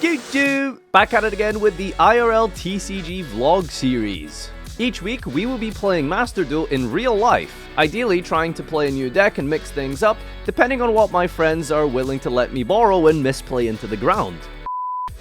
Yugioh! Back at it again with the IRL TCG vlog series. Each week, we will be playing Master Duel in real life, ideally trying to play a new deck and mix things up, depending on what my friends are willing to let me borrow and misplay into the ground.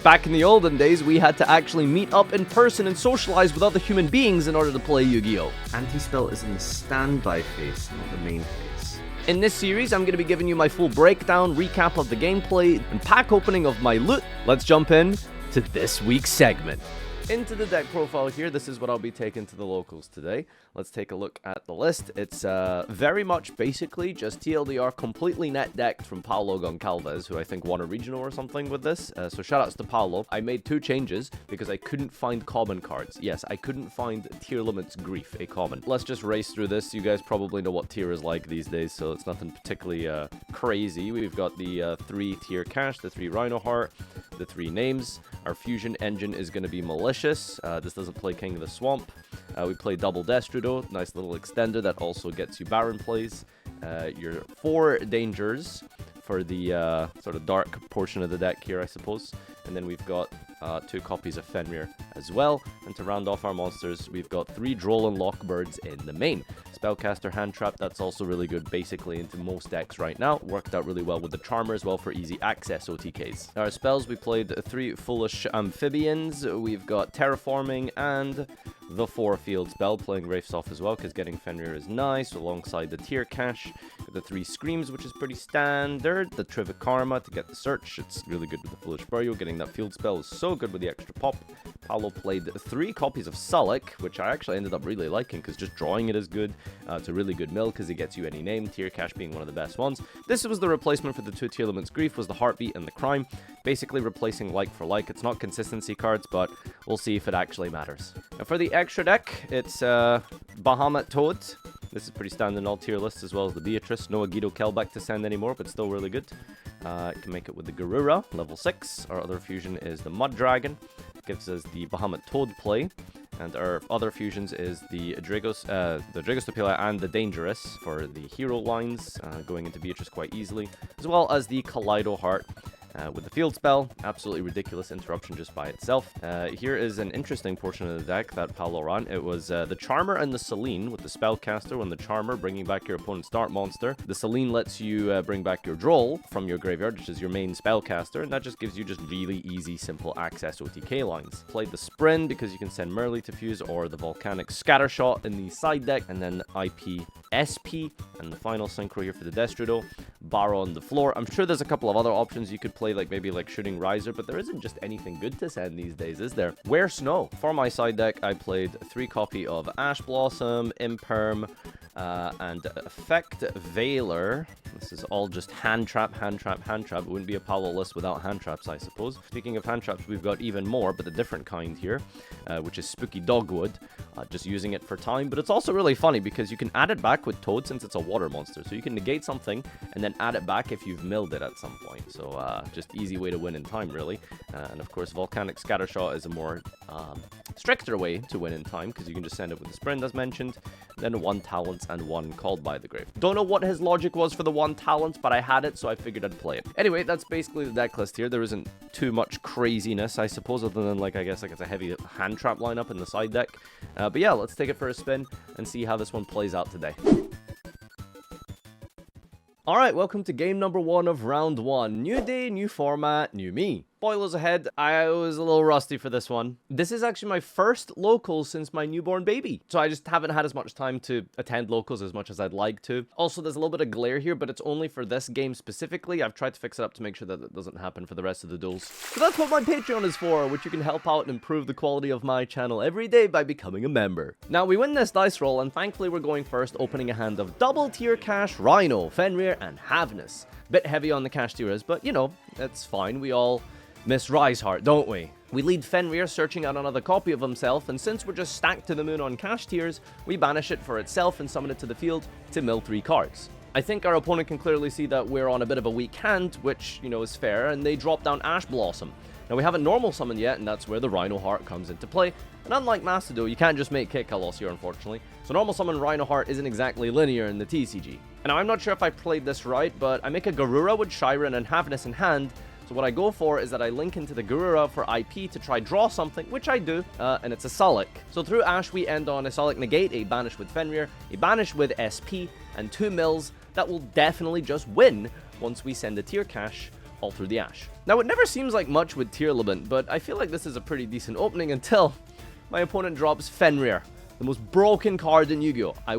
Back in the olden days, we had to actually meet up in person and socialize with other human beings in order to play Yu-Gi-Oh! Anti-spell is in the standby phase, not the main phase. In this series, I'm going to be giving you my full breakdown, recap of the gameplay, and pack opening of my loot. Let's jump in to this week's segment. Into the deck profile here, this is what I'll be taking to the locals today. Let's take a look at the list. It's very much basically just TLDR completely net decked from Paulo Goncalves, who I think won a regional or something with this. So shoutouts to Paulo. I made 2 changes because I couldn't find common cards. Yes, I couldn't find Tier Limits Grief, a common. Let's just race through this. You guys probably know what tier is like these days, so it's nothing particularly crazy. We've got the 3 tier cash, the 3 Rhino Heart, the 3 names. Our fusion engine is going to be Malicious. This doesn't play King of the Swamp. We play Double Destrudo, nice little extender that also gets you Baron plays. Your 4 dangers for the sort of dark portion of the deck here, I suppose. And then we've got 2 copies of Fenrir as well. And to round off our monsters, we've got 3 Droll and Lockbirds in the main. Spellcaster Hand Trap, that's also really good basically into most decks right now. Worked out really well with the Charmer as well for easy access OTKs. Our spells, we played 3 Foolish Amphibians. We've got Terraforming and the 4 Field Spell, playing Wraiths off as well, because getting Fenrir is nice, alongside the Tier Cash. The 3 Screams, which is pretty standard. The Trivikarma to get the Search, it's really good with the Foolish Burial. Getting that Field Spell is so good with the extra pop. Paulo played 3 copies of Sullick, which I actually ended up really liking, because just drawing it is good. It's a really good mill, because it gets you any name, Tier Cash being one of the best ones. This was the replacement for the 2 Tier Limits Grief, was the Heartbeat and the Crime. Basically replacing like for like. It's not consistency cards, but we'll see if it actually matters. Now for the extra deck, it's Bahamut Toad. This is pretty standard in all tier lists, as well as the Beatrice. No Agido Kelbeck to send anymore, but still really good. Can make it with the Garura, level 6. Our other fusion is the Mud Dragon. Gives us the Bahamut Toad play. And our other fusions is the Dragostopila and the Dangerous for the hero lines, going into Beatrice quite easily. As well as the Kaleido Heart. With the Field Spell, absolutely ridiculous interruption just by itself. Here is an interesting portion of the deck that Paulo ran. It was the Charmer and the Selene with the Spellcaster. When the Charmer, bringing back your opponent's Dart monster. The Selene lets you bring back your Droll from your graveyard, which is your main Spellcaster, and that just gives you just really easy, simple access OTK lines. Played the Sprin because you can send Merly to fuse, or the Volcanic Scattershot in the side deck, and then IP SP, and the final synchro here for the Destrudo. Barrow on the floor. I'm sure there's a couple of other options you could play, like maybe like Shooting Riser, but there isn't just anything good to send these days, is there? Wear Snow. For my side deck, I played 3 copy of Ash Blossom, Imperm, and Effect Veiler. This is all just hand trap, hand trap, hand trap. It wouldn't be a Paulo list without hand traps, I suppose. Speaking of hand traps, we've got even more, but a different kind here, which is Spooky Dogwood. Just using it for time, but it's also really funny because you can add it back with Toad since it's a water monster. So you can negate something and then add it back if you've milled it at some point. So just easy way to win in time, really. And of course, Volcanic Scattershot is a more stricter way to win in time, because you can just send it with the Sprint as mentioned, then 1 Talents and 1 Called by the Grave. Don't know what his logic was for the 1 Talent, but I had it, so I figured I'd play it. Anyway, that's basically the deck list here. There isn't too much craziness, I suppose, other than like, I guess like it's a heavy hand trap lineup in the side deck. But yeah, let's take it for a spin and see how this one plays out today. Alright, welcome to game number 1 of round 1. New day, new format, new me. Spoilers ahead, I was a little rusty for this one. This is actually my first locals since my newborn baby. So I just haven't had as much time to attend locals as much as I'd like to. Also, there's a little bit of glare here, but it's only for this game specifically. I've tried to fix it up to make sure that it doesn't happen for the rest of the duels. So that's what my Patreon is for, which you can help out and improve the quality of my channel every day by becoming a member. Now, we win this dice roll, and thankfully we're going first, opening a hand of double tier cash, Rhino, Fenrir, and Havnus. Bit heavy on the cash tiers, but you know, it's fine. We all miss Riseheart, don't we? We lead Fenrir searching out another copy of himself, and since we're just stacked to the moon on cash tiers, we banish it for itself and summon it to the field to mill 3 cards. I think our opponent can clearly see that we're on a bit of a weak hand, which, you know, is fair, and they drop down Ash Blossom. Now, we haven't normal summoned yet, and that's where the Rhino Heart comes into play. And unlike Master Duel, you can't just make Kit Kalos here, unfortunately. So normal summon Rhino Heart isn't exactly linear in the TCG. And now, I'm not sure if I played this right, but I make a Garura with Shiren and Havnus in hand, So what I go for is that I link into the Garura for IP to try draw something, which I do, and it's a Sullick. So through Ash, we end on a Sullick Negate, a Banish with Fenrir, a Banish with SP, and 2 mills that will definitely just win once we send a tier cache all through the Ash. Now, it never seems like much with tier limit, but I feel like this is a pretty decent opening until my opponent drops Fenrir, the most broken card in Yu-Gi-Oh! I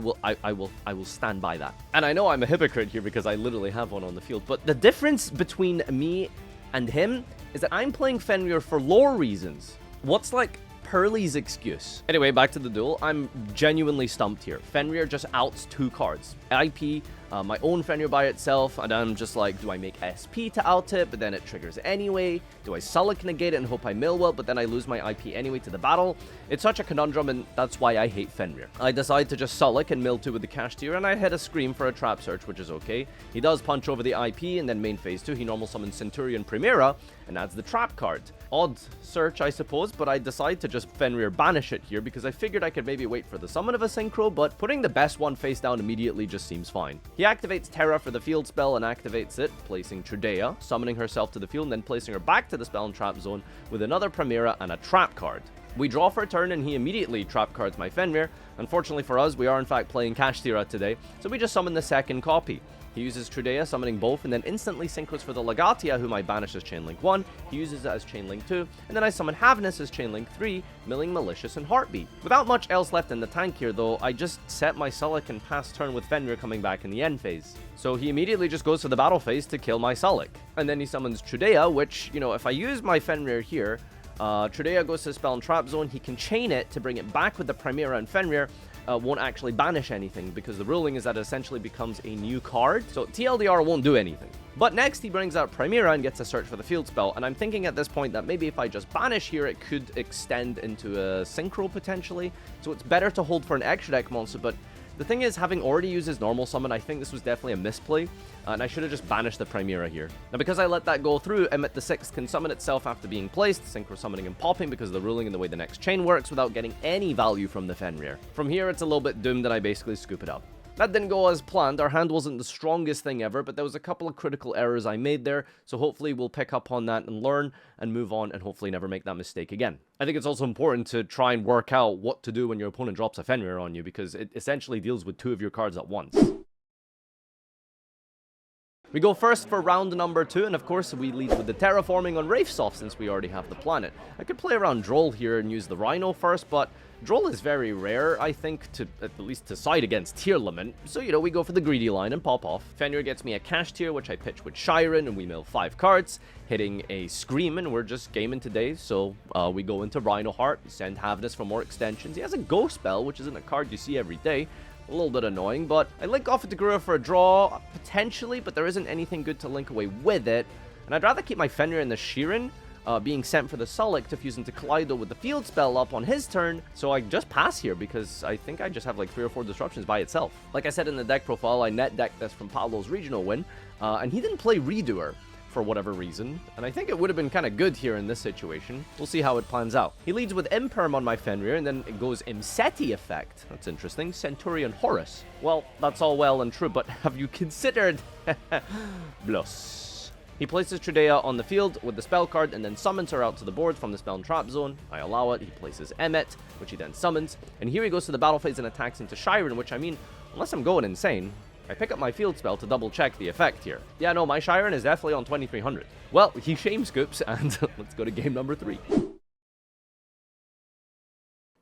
will stand by that. And I know I'm a hypocrite here because I literally have one on the field, but the difference between me and him is that I'm playing Fenrir for lore reasons. What's like Pearly's excuse? Anyway, back to the duel. I'm genuinely stumped here. Fenrir just outs 2 cards. IP, my own Fenrir by itself, and I'm just like, do I make SP to out it, but then it triggers anyway? Do I Sullick negate it and hope I mill well, but then I lose my IP anyway to the battle? It's such a conundrum, and that's why I hate Fenrir. I decide to just Sullick and mill 2 with the cash tier, and I hit a Scream for a trap search, which is okay. He does punch over the IP, and then main phase 2, he normal summons Centurion Primera, and adds the trap card. Odd search, I suppose, but I decide to just Fenrir banish it here, because I figured I could maybe wait for the summon of a Synchro, but putting the best one face down immediately just seems fine. He activates Terra for the field spell and activates it, placing Trudea, summoning herself to the field, and then placing her back to the spell and trap zone with another Primera and a trap card. We draw for a turn, and he immediately trap cards my Fenrir. Unfortunately for us, we are in fact playing Cash Tira today, so we just summon the second copy. He uses Trudea, summoning both, and then instantly synchros for the Legatia, whom I banish as Chainlink 1. He uses it as Chainlink 2, and then I summon Havness as Chainlink 3, milling Malicious and Heartbeat. Without much else left in the tank here, though, I just set my Sullick and pass turn with Fenrir coming back in the end phase. So he immediately just goes to the battle phase to kill my Sullick. And then he summons Trudea, which, you know, if I use my Fenrir here, Trudea goes to the spell and trap zone. He can chain it to bring it back with the Primera, and Fenrir won't actually banish anything because the ruling is that it essentially becomes a new card. So TLDR won't do anything. But next he brings out Primera and gets a search for the field spell, and I'm thinking at this point that maybe if I just banish here, it could extend into a Synchro potentially. So it's better to hold for an extra deck monster, but the thing is, having already used his normal summon, I think this was definitely a misplay, and I should have just banished the Primera here. Now, because I let that go through, Emmet the 6th can summon itself after being placed, Synchro summoning and popping because of the ruling and the way the next chain works without getting any value from the Fenrir. From here, it's a little bit doomed, and I basically scoop it up. That didn't go as planned. Our hand wasn't the strongest thing ever, but there was a couple of critical errors I made there, so hopefully we'll pick up on that and learn and move on and hopefully never make that mistake again. I think it's also important to try and work out what to do when your opponent drops a Fenrir on you, because it essentially deals with 2 of your cards at once. We go first for round number 2, and of course we lead with the terraforming on Wraithsoft since we already have the planet. I could play around Droll here and use the Rhino first, but Droll is very rare, I think, to at least to side against tier limit, so you know, we go for the greedy line and pop off. Fenrir gets me a cash tier, which I pitch with Shiren, and we mill 5 cards, hitting a Scream, and we're just gaming today, so we go into Rhino Heart, send Havness for more extensions. He has a Ghost Spell, which isn't a card you see every day. A little bit annoying, but I link off at Degura for a draw, potentially, but there isn't anything good to link away with it. And I'd rather keep my Fenrir in the Shiren, being sent for the Sullick to fuse into Kaleido with the field spell up on his turn, so I just pass here because I think I just have like 3 or 4 disruptions by itself. Like I said in the deck profile, I net decked this from Paolo's regional win, and he didn't play Redoer for whatever reason, and I think it would have been kind of good here in this situation. We'll see how it plans out. He leads with Imperm on my Fenrir, and then it goes Imseti effect. That's interesting. Centurion Horus. Well, that's all well and true, but have you considered Bluss? He places Trudea on the field with the spell card and then summons her out to the board from the spell and trap zone. I allow it. He places Emmet, which he then summons, and here he goes to the battle phase and attacks into Shiren, which I mean, unless I'm going insane, I pick up my field spell to double check the effect here. Yeah, no, my Shiren is definitely on 2300. Well, he shame scoops, and let's go to game number 3.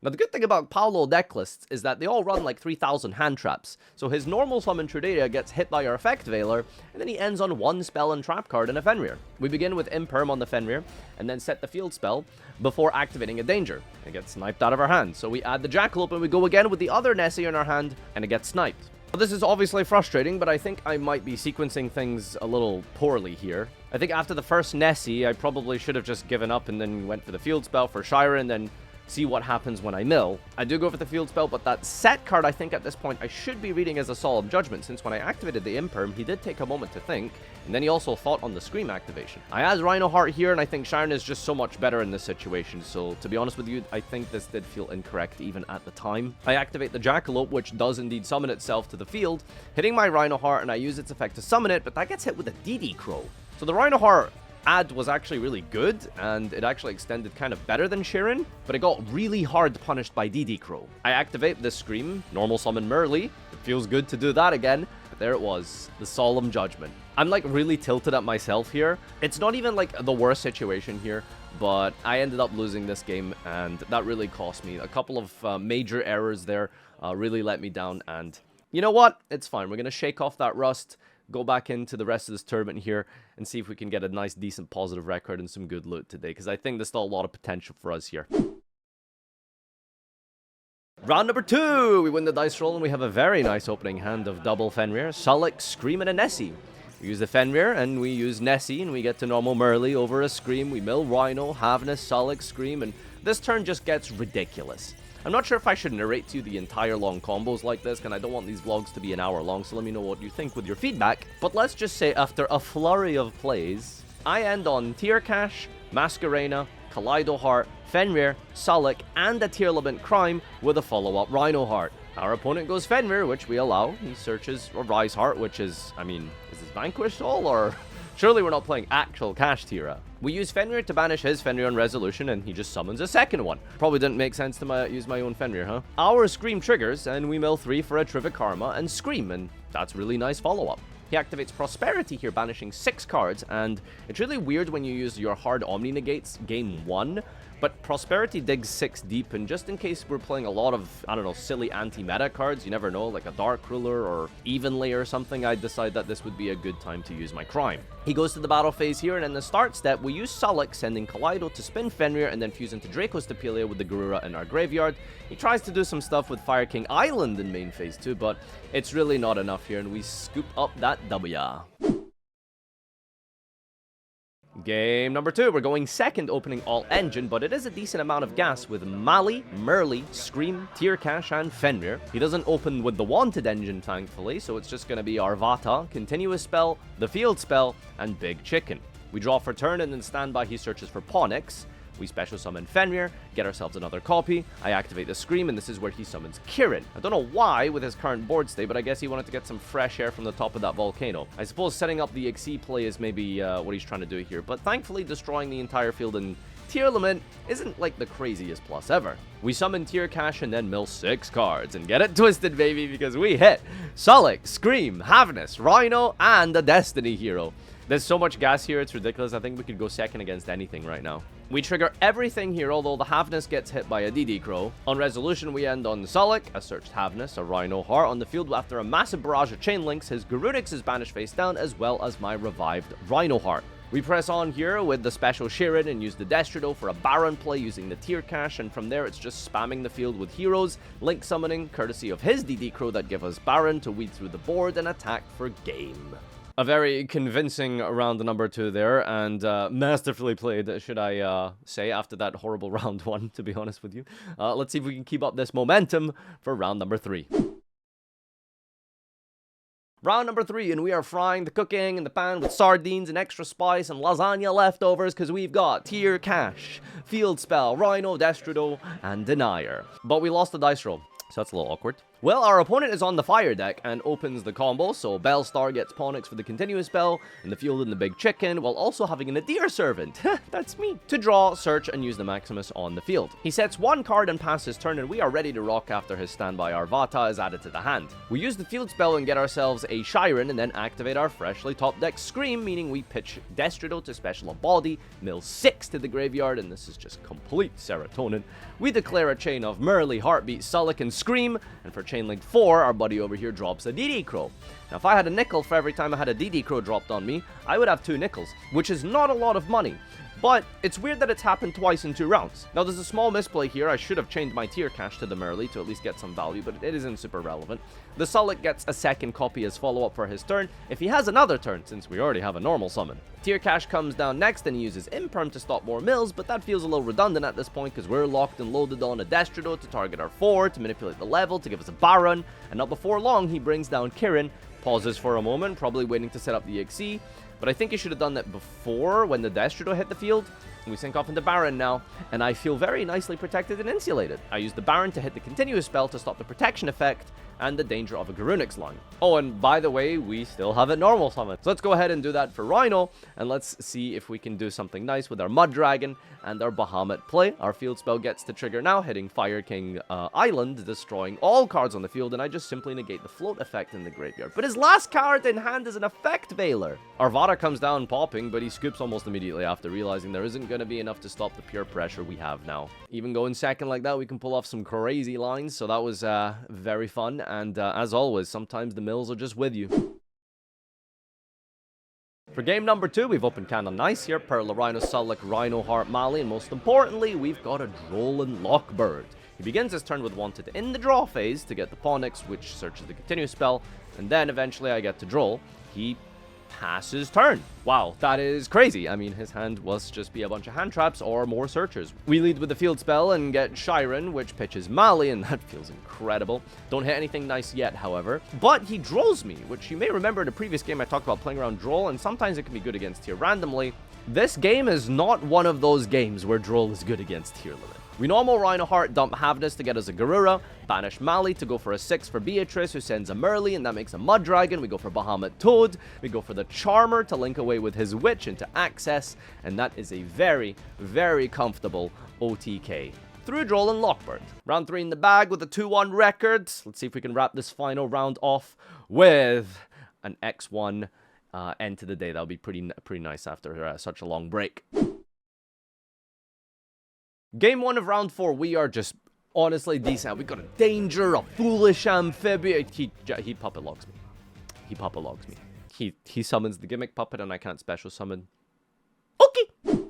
Now, the good thing about Paolo Decklists is that they all run like 3000 hand traps, so his normal summon Trudea gets hit by our effect Veiler, and then he ends on 1 spell and trap card and a Fenrir. We begin with Imperm on the Fenrir, and then set the field spell before activating a danger. It gets sniped out of our hand, so we add the Jackalope, and we go again with the other Nessie in our hand, and it gets sniped. Well, this is obviously frustrating, but I think I might be sequencing things a little poorly here. I think after the first Nessie, I probably should have just given up and then went for the field spell for Shiren, and then see what happens when I mill. I do go for the field spell, but that set card I think at this point I should be reading as a Solemn Judgment, since when I activated the Imperm, he did take a moment to think, and then he also thought on the Scream activation. I add Rhino Heart here, and I think Shiren is just so much better in this situation, so to be honest with you, I think this did feel incorrect even at the time. I activate the Jackalope, which does indeed summon itself to the field, hitting my Rhino Heart, and I use its effect to summon it, but that gets hit with a DD Crow. So the Rhino Heart add was actually really good, and it actually extended kind of better than Sheeran, but it got really hard punished by DD Crow. I activate the Scream, normal summon Merly. It feels good to do that again, but there it was, the Solemn Judgment. I'm like really tilted at myself here. It's not even like the worst situation here, but I ended up losing this game, and that really cost me. A couple of major errors there really let me down, and you know what? It's fine. We're going to shake off that rust, go back into the rest of this tournament here, and see if we can get a nice, decent, positive record and some good loot today, because I think there's still a lot of potential for us here. Round number 2! We win the dice roll, and we have a very nice opening hand of double Fenrir, Sullick, Scream, and a Nessie. We use the Fenrir, and we use Nessie, and we get to normal Merly over a Scream. We mill Rhino, Havness, Sullick, Scream, and this turn just gets ridiculous. I'm not sure if I should narrate to you the entire long combos like this, and I don't want these vlogs to be an hour long, so let me know what you think with your feedback. But let's just say, after a flurry of plays, I end on Tear Cash, Masquerena, Kaleido Heart, Fenrir, Sullick, and a Tear Lament Crime with a follow-up Rhino Heart. Our opponent goes Fenrir, which we allow. He searches a Rise Heart, which is, I mean, is this Vanquished all, or... Surely we're not playing actual Cash Tira. We use Fenrir to banish his Fenrir on resolution, and he just summons a second one. Probably didn't make sense to use my own Fenrir, huh? Our Scream triggers, and we mill 3 for a Terrific Karma and Scream, and that's really nice follow-up. He activates Prosperity here, banishing 6 cards, and it's really weird when you use your hard Omni Negates game 1, but Prosperity digs 6 deep, and just in case we're playing a lot of, I don't know, silly anti-meta cards, you never know, like a Dark Ruler or Evenly or something, I decide that this would be a good time to use my Crime. He goes to the battle phase here, and in the start step, we use Sullick, sending Kaleido to spin Fenrir, and then fuse into Draco's Stapelia with the Garura in our graveyard. He tries to do some stuff with Fire King Island in main phase 2, but it's really not enough here, and we scoop up that W. Game number 2, we're going second, opening all engine, but it is a decent amount of gas with Mali, Merly, Scream, Tear Cash, and Fenrir. He doesn't open with the wanted engine, thankfully, so it's just going to be Arvata, Continuous Spell, the Field Spell, and Big Chicken. We draw for turn, and then standby he searches for Ponix. We special summon Fenrir, get ourselves another copy. I activate the Scream, and this is where he summons Kirin. I don't know why with his current board state, but I guess he wanted to get some fresh air from the top of that volcano. I suppose setting up the Xyz play is maybe what he's trying to do here, but thankfully destroying the entire field in Tear Lament isn't like the craziest plus ever. We summon Tear Cash and then mill 6 cards, and get it twisted, baby, because we hit Sullick, Scream, Havness, Rhino, and the Destiny Hero. There's so much gas here, it's ridiculous. I think we could go second against anything right now. We trigger everything here, although the Havness gets hit by a DD Crow. On resolution, we end on Sullick, a searched Havness, a Rhino Heart. On the field, after a massive barrage of chain links, his Garudix is banished face down, as well as my revived Rhino Heart. We press on here with the special Sheeran and use the Destrido for a Baron play using the Tear Cash, and from there it's just spamming the field with heroes, link summoning, courtesy of his DD Crow that give us Baron to weed through the board and attack for game. A very convincing round number 2 there, and masterfully played, should I say, after that horrible round 1, to be honest with you. Let's see if we can keep up this momentum for round number 3. Round number 3, and we are frying the cooking in the pan with sardines and extra spice and lasagna leftovers, because we've got Tear Cash, Field Spell, Rhino, Destrido, and Denier. But we lost the dice roll, so that's a little awkward. Well, our opponent is on the fire deck and opens the combo, so Bellstar gets Ponix for the Continuous Spell, and the field in the Big Chicken, while also having an Adir Servant, that's me, to draw, search, and use the Maximus on the field. He sets 1 card and passes turn, and we are ready to rock after his standby Arvata is added to the hand. We use the Field Spell and get ourselves a Shiren, and then activate our freshly top deck Scream, meaning we pitch Destrido to special a body, mill 6 to the graveyard, and this is just complete serotonin. We declare a chain of Merly, Heartbeat, Sullick, and Scream, and for chain link 4, our buddy over here drops a DD Crow. Now, if I had a nickel for every time I had a DD Crow dropped on me, I would have 2 nickels, which is not a lot of money. But it's weird that it's happened twice in 2 rounds. Now, there's a small misplay here. I should have changed my Tear Cash to the Merly to at least get some value, but it isn't super relevant. The Sullick gets a second copy as follow-up for his turn, if he has another turn, since we already have a normal summon. Tear Cash comes down next, and he uses Imperm to stop more mills, but that feels a little redundant at this point, because we're locked and loaded on a Destrido to target our 4, to manipulate the level, to give us a Baron, and not before long, he brings down Kirin, pauses for a moment, probably waiting to set up the Xyz, but I think he should have done that before, when the Destrido hit the field. We sync off into Baron now, and I feel very nicely protected and insulated. I use the Baron to hit the Continuous Spell to stop the protection effect, and the danger of a Garunix line. Oh, and by the way, we still have it normal summon. So let's go ahead and do that for Rhino, and let's see if we can do something nice with our Mud Dragon and our Bahamut play. Our field spell gets to trigger now, hitting Fire King Island, destroying all cards on the field, and I just simply negate the float effect in the graveyard. But his last card in hand is an effect Veiler. Arvada comes down popping, but he scoops almost immediately after realizing there isn't going to be enough to stop the pure pressure we have now. Even going second like that, we can pull off some crazy lines, so that was very fun, and as always, sometimes the mills are just with you. For game number 2, we've opened kind of nice here. Perla, Rhino, Sulik, Rhino, Heart, Mali, and most importantly, we've got a Droll Lockbird. He begins his turn with Wanted in the draw phase to get the Ponix, which searches the continue spell, and then eventually I get to Droll. He passes turn. Wow, that is crazy. I mean, his hand was just be a bunch of hand traps or more searchers. We lead with the field spell and get Shiren, which pitches Mali, and that feels incredible. Don't hit anything nice yet, however. But he draws me, which you may remember in a previous game I talked about playing around Droll, and sometimes it can be good against tier randomly. This game is not one of those games where Droll is good against tier limit. We normal Rhino Heart, dump Havness to get us a Garura, banish Mali to go for a 6 for Beatrice, who sends a Merly, and that makes a Mud Dragon. We go for Bahamut Toad, we go for the Charmer to link away with his Witch into Access, and that is a very, very comfortable OTK. Through Droll and Lockbird. Round 3 in the bag with a 2-1 record. Let's see if we can wrap this final round off with an X1 end to the day. That'll be pretty nice after such a long break. Game 1 of round 4, we are just honestly decent. We got a Danger, a Foolish Amphibian. He puppet logs me. He puppet logs me. He summons the Gimmick Puppet and I can't special summon. Okay.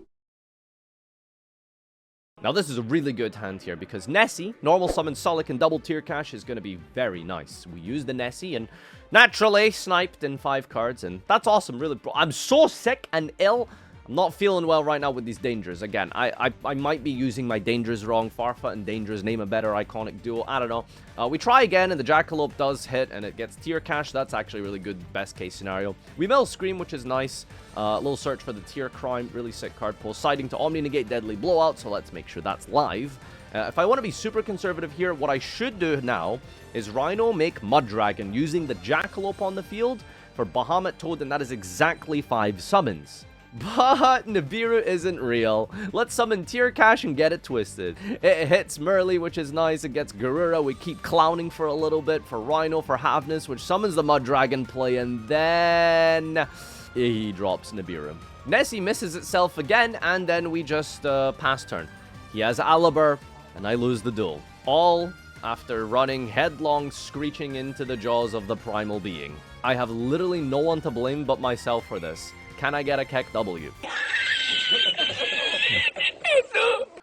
Now this is a really good hand here because Nessie, normal summon Sulik and double tier cash is going to be very nice. We use the Nessie and naturally sniped in 5 cards, and that's awesome. Really, I'm so sick and ill. I'm not feeling well right now with these dangers. Again, I might be using my dangers wrong. Farfa and dangers, name a better iconic duo. I don't know. We try again, and the Jackalope does hit, and it gets tier cash. That's actually really good, best case scenario. We mill Scream, which is nice. A little search for the tier crime. Really sick card pull. Siding to Omni negate Deadly Blowout, so let's make sure that's live. If I want to be super conservative here, what I should do now is Rhino make Mud Dragon using the Jackalope on the field for Bahamut Toad, and that is exactly 5 summons. But Nibiru isn't real. Let's summon tier cash and get it twisted. It hits Merly, which is nice. It gets Garura. We keep clowning for a little bit for Rhino, for Havness, which summons the Mud Dragon play, and then he drops Nibiru. Nessie misses itself again, and then we just pass turn. He has Alibur, and I lose the duel. All after running headlong, screeching into the jaws of the primal being. I have literally no one to blame but myself for this. Can I get a Keck W?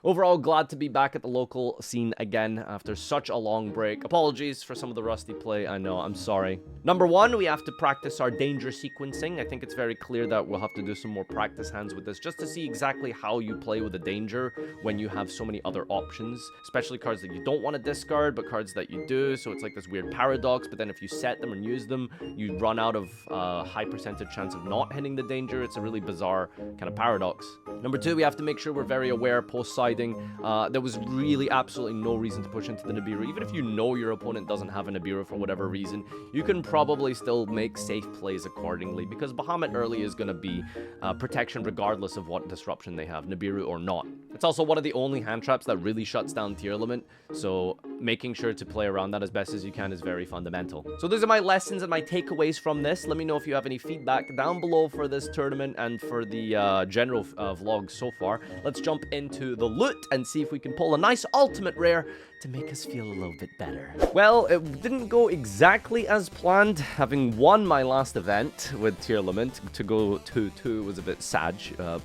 Overall, glad to be back at the local scene again after such a long break. Apologies for some of the rusty play. I know, I'm sorry. Number 1, we have to practice our danger sequencing. I think it's very clear that we'll have to do some more practice hands with this just to see exactly how you play with a danger when you have so many other options, especially cards that you don't want to discard, but cards that you do. So it's like this weird paradox, but then if you set them and use them, you run out of high percentage chance of not hitting the danger. It's a really bizarre kind of paradox. Number 2, we have to make sure we're very aware post-siding. There was really absolutely no reason to push into the Nibiru. Even if you know your opponent doesn't have a Nibiru for whatever reason, you can probably still make safe plays accordingly, because Bahamut early is going to be protection regardless of what disruption they have, Nibiru or not. It's also one of the only hand traps that really shuts down tier limit, so making sure to play around that as best as you can is very fundamental. So those are my lessons and my takeaways from this. Let me know if you have any feedback down below for this tournament and for the general vlog so far. Let's jump into the loot and see if we can pull a nice ultimate rare to make us feel a little bit better. Well, it didn't go exactly as planned. Having won my last event with tier limit, to go 2-2 was a bit sad,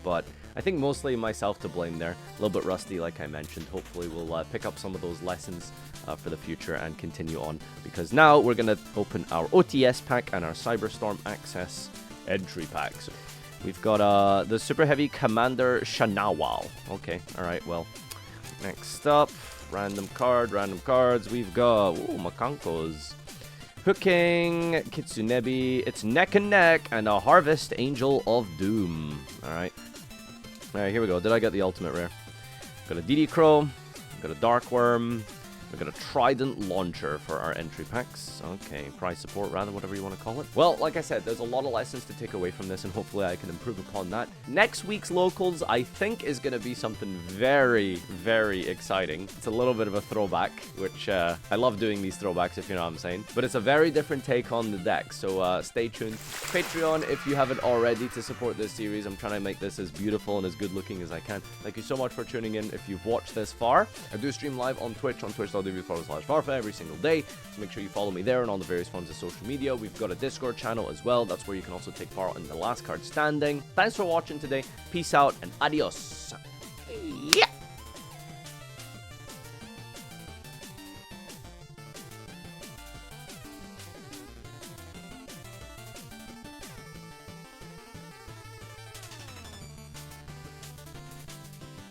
but I think mostly myself to blame there. A little bit rusty, like I mentioned. Hopefully we'll pick up some of those lessons for the future and continue on, because now we're going to open our OTS pack and our Cyberstorm Access entry pack. So we've got the Super Heavy Commander Shanawal. Okay, alright, well, next up, random cards. We've got, ooh, Makankos, Hooking, Kitsunebi, it's Neck and Neck, and a Harvest Angel of Doom. Alright, here we go. Did I get the ultimate rare? Got a DD Crow, got a Dark Worm, We got a Trident Launcher for our entry packs. Okay, prize support, rather, whatever you want to call it. Well, like I said, there's a lot of lessons to take away from this, and hopefully I can improve upon that. Next week's locals, I think, is going to be something very, very exciting. It's a little bit of a throwback, which I love doing these throwbacks, if you know what I'm saying. But it's a very different take on the deck, so stay tuned. Patreon, if you haven't already, to support this series. I'm trying to make this as beautiful and as good looking as I can. Thank you so much for tuning in if you've watched this far. I do stream live on Twitch, on twitch.tv/Farfa every single day. So make sure you follow me there and on the various forms of social media. We've got a Discord channel as well. That's where you can also take part in the last card standing. Thanks for watching today. Peace out and adios. Yeah.